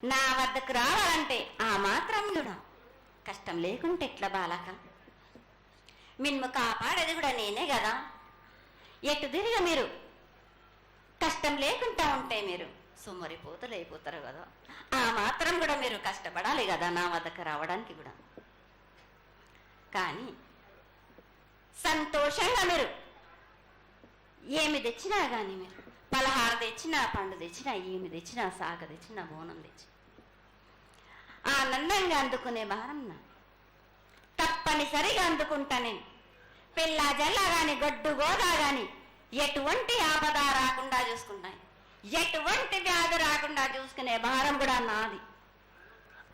నా వద్దకు రావాలంటే ఆ మాత్రం కూడా కష్టం లేకుంటే ఎట్లా బాలక? మిన్ము కాపాడేది కూడా నేనే కదా. ఎటు తిరిగి మీరు కష్టం లేకుండా ఉంటే మీరు సుమ్మరిపోతలు అయిపోతారు కదా. ఆ మాత్రం కూడా మీరు కష్టపడాలి కదా నా వద్దకు రావడానికి కూడా. కానీ సంతోషంగా మీరు ఏమి తెచ్చినా కానీ, మీరు పలహార తెచ్చినా, పండు తెచ్చినా, ఏమి తెచ్చినా, సాగ తెచ్చినా, బోనం తెచ్చి ఆనందంగా అందుకునే భారం నా తప్పనిసరిగా అందుకుంటా నేను. పిల్ల జల్ల గాని, గొడ్డు గోదా గాని ఎటువంటి ఆపద రాకుండా చూసుకుంటాను, ఎటువంటి వ్యాధి రాకుండా చూసుకునే భారం కూడా నాది.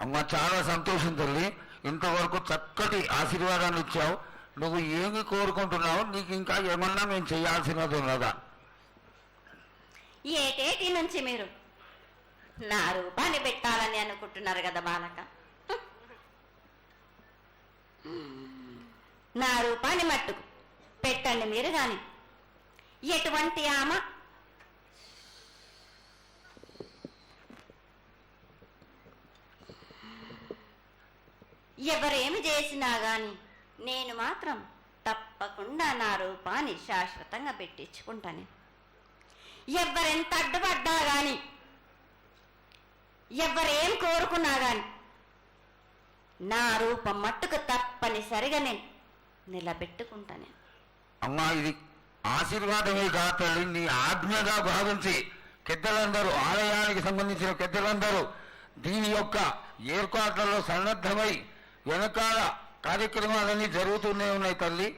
అమ్మ, చాలా సంతోషం తల్లి. ఇంతవరకు చక్కటి ఆశీర్వాదాన్ని ఇచ్చావు. నువ్వు ఏమి కోరుకుంటున్నావు? నీకు ఇంకా ఏమన్నా మేము చేయాల్సినది ఉన్నదా? ఏటేటి నుంచి మీరు నా రూపాన్ని పెట్టాలని అనుకుంటున్నారు కదా బాలక. నా రూపాన్ని మట్టుకు పెట్టండి మీరు గాని. ఎటువంటి ఆమె ఎవరేమి చేసినా గాని నేను మాత్రం తప్పకుండా నా రూపాన్ని శాశ్వతంగా పెట్టించుకుంటాను. ఎవరెంత అడ్డుపడ్డా గాని, ఎవరేం కోరుకున్నా గాని నా రూపం మట్టుకు తప్పనిసరిగా నేను నిలబెట్టుకుంటాను. అమ్మా, ఇది ఆశీర్వాదమే కాదు తల్లి, నీ ఆజ్ఞగా భావించి పెద్దలందరూ, ఆలయానికి సంబంధించిన పెద్దలందరూ దీని యొక్క ఏర్పాట్లలో సన్నద్ధమై వెనకాల కార్యక్రమాలన్నీ జరుగుతూనే ఉన్నాయి తల్లి.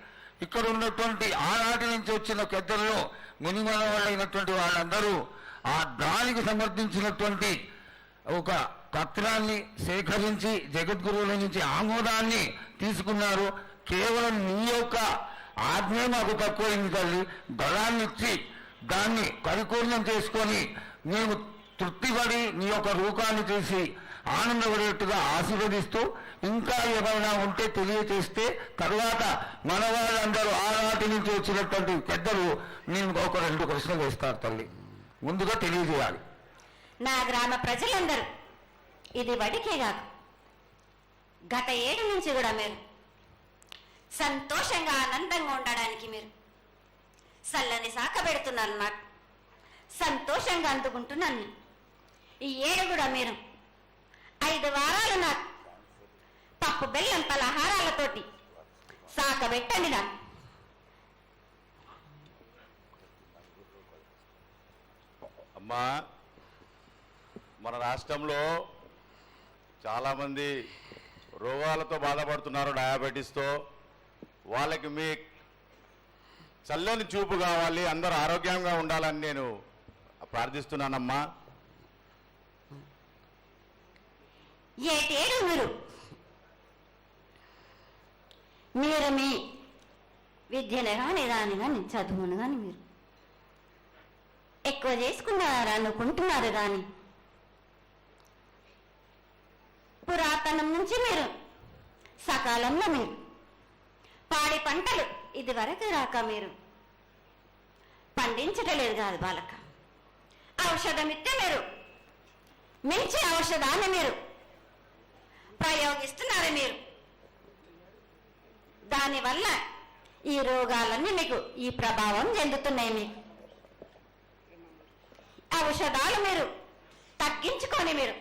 ఇక్కడ ఉన్నటువంటి ఆనాటి నుంచి వచ్చిన పెద్దల్లో మునిమల వాళ్ళైనటువంటి వాళ్ళందరూ ఆ దానికి సమర్థించినటువంటి ఒక పత్రాన్ని సేకరించి జగద్గురువుల నుంచి ఆమోదాన్ని తీసుకున్నారు. కేవలం నీ యొక్క ఆజ్ఞ మాకు తక్కువైంది తల్లి. బలాన్ని ఇచ్చి దాన్ని పరిపూర్ణం చేసుకొని మేము తృప్తిపడి నీ యొక్క రూపాన్ని చూసి ఆనందపడేట్టుగా ఆశీర్వదిస్తూ, ఇంకా ఏమైనా ఉంటే తెలియచేస్తే తర్వాత మన వాళ్ళందరూ ఆనాటి నుంచి వచ్చినటువంటి పెద్దలు నేను ఒక 2 ప్రశ్నలు వేస్తారు తల్లి. ముందుగా తెలియజేయాలి. నా గ్రామ ప్రజలందరూ ఇది వడికే కాదు, గత 7 నుంచి కూడా మీరు సంతోషంగా ఆనందంగా ఉండడానికి మీరు చల్లని శాఖ పెడుతున్నారు. నాకు సంతోషంగా అందుకుంటున్నాను. ఈ 7 కూడా మీరు 5 వారాలు నాకు పప్పు బెల్లం పలహారాలతోటి శాఖ పెట్టండి. నాకు అమ్మా, మన రాష్ట్రంలో చాలామంది రోగాలతో బాధపడుతున్నారు, డయాబెటీస్తో. వాళ్ళకి మీ చల్లని చూపు కావాలి, అందరూ ఆరోగ్యంగా ఉండాలని నేను ప్రార్థిస్తున్నానమ్మా. ఏటేడు మీరు మీ విద్యను కానీ దాని కానీ చదువును కానీ మీరు ఎక్కువ చేసుకున్నారు అనుకుంటున్నారు. కానీ పురాతనం నుంచి మీరు సకాలంలో మీరు పాడి పంటలు ఇది వరకు రాక మీరు పండించటలేదు కాదు బాలక. ఔషధం ఇస్తే మీరు మించి ఔషధాన్ని మీరు ప్రయోగిస్తున్నారు. మీరు దానివల్ల ఈ రోగాలన్నీ మీకు ఈ ప్రభావం చెందుతున్నాయి. మీకు ఔషధాలు మీరు తగ్గించుకొని మీరు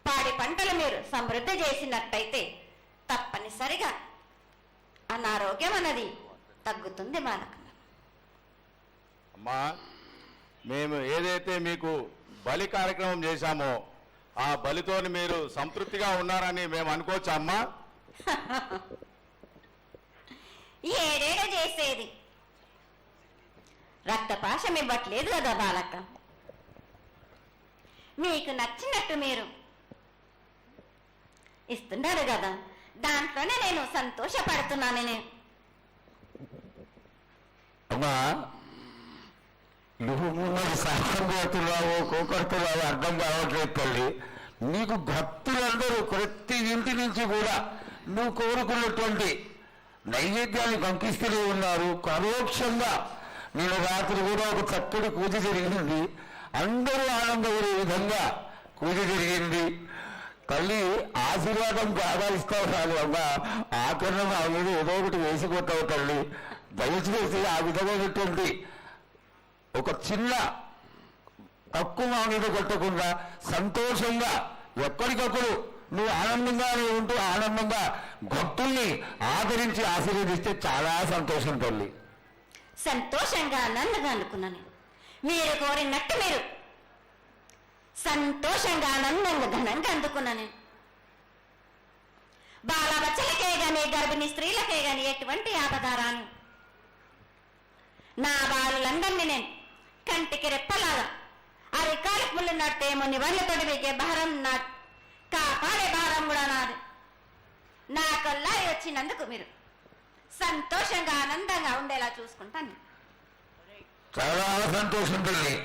పాడి పంటలు మీరు సమృద్ధి చేసినట్టయితే తప్పనిసరిగా అనారోగ్యం అన్నది తగ్గుతుంది బాలక. అమ్మా, మేము ఏదైతే మీకు బలి కార్యక్రమం చేశామో ఆ బలితో మీరు సంతృప్తిగా ఉన్నారని మేము అనుకోవచ్చా అమ్మా? ఏడేడ చేసేది రక్తపాశం ఇవ్వట్లేదు కదా బాలక. మీకు నచ్చినట్టు మీరు ఇస్తున్నారు కదా, దాంట్లోనే నేను సంతోషపడుతున్నాను. నేను అమ్మా, నువ్వు మూడు సాహసం చేస్తున్నావు, కోకడుతున్నావు, అర్థం కావట్లేదు తల్లి. నీకు భక్తులందరూ ప్రతి ఇంటి నుంచి కూడా నువ్వు కోరుకున్నటువంటి నైవేద్యాన్ని పంపిస్తూనే ఉన్నారు. పరోక్షంగా నేను రాత్రి కూడా ఒక చక్కటి పూజ జరిగింది. అందరూ ఆనందపడే విధంగా పూజ జరిగింది. తల్లి ఆశీర్వాదం కావాలిస్తావు రాదు అమ్మ, ఆకరణ మా మీద ఏదో ఒకటి వేసిపోతావు తల్లి. దయచేసి ఆ విధమైనటువంటి ఒక చిన్న తక్కువ మా మీద కొట్టకుండా సంతోషంగా ఎక్కడికప్పుడు నువ్వు ఆనందంగానే ఉంటూ ఆనందంగా భక్తుల్ని ఆదరించి ఆశీర్వదిస్తే చాలా సంతోషం తల్లి. సంతోషంగా ఆనందంగా అనుకున్నాను. మీరు కోరినట్టు మీరు సంతోషంగా ఆనందంగా ఘనంగా అందుకున్నాను. బాలబచ్చలకే గాని గర్భిణీ స్త్రీలకే గాని ఎటువంటి ఆపదారాను నా బాలులందరినీ నేను కంటికి రెప్పలాగా అరికాలికి ముళ్ళు నట్టేమో నివళ్ళతోటి మీకే భారం నా కాపాడే భారం కూడా నాది. నా కల్లా వచ్చినందుకు మీరు సంతోషంగా ఆనందంగా ఉండేలా చూసుకుంటాను. చాలా సంతోషం తల్లి.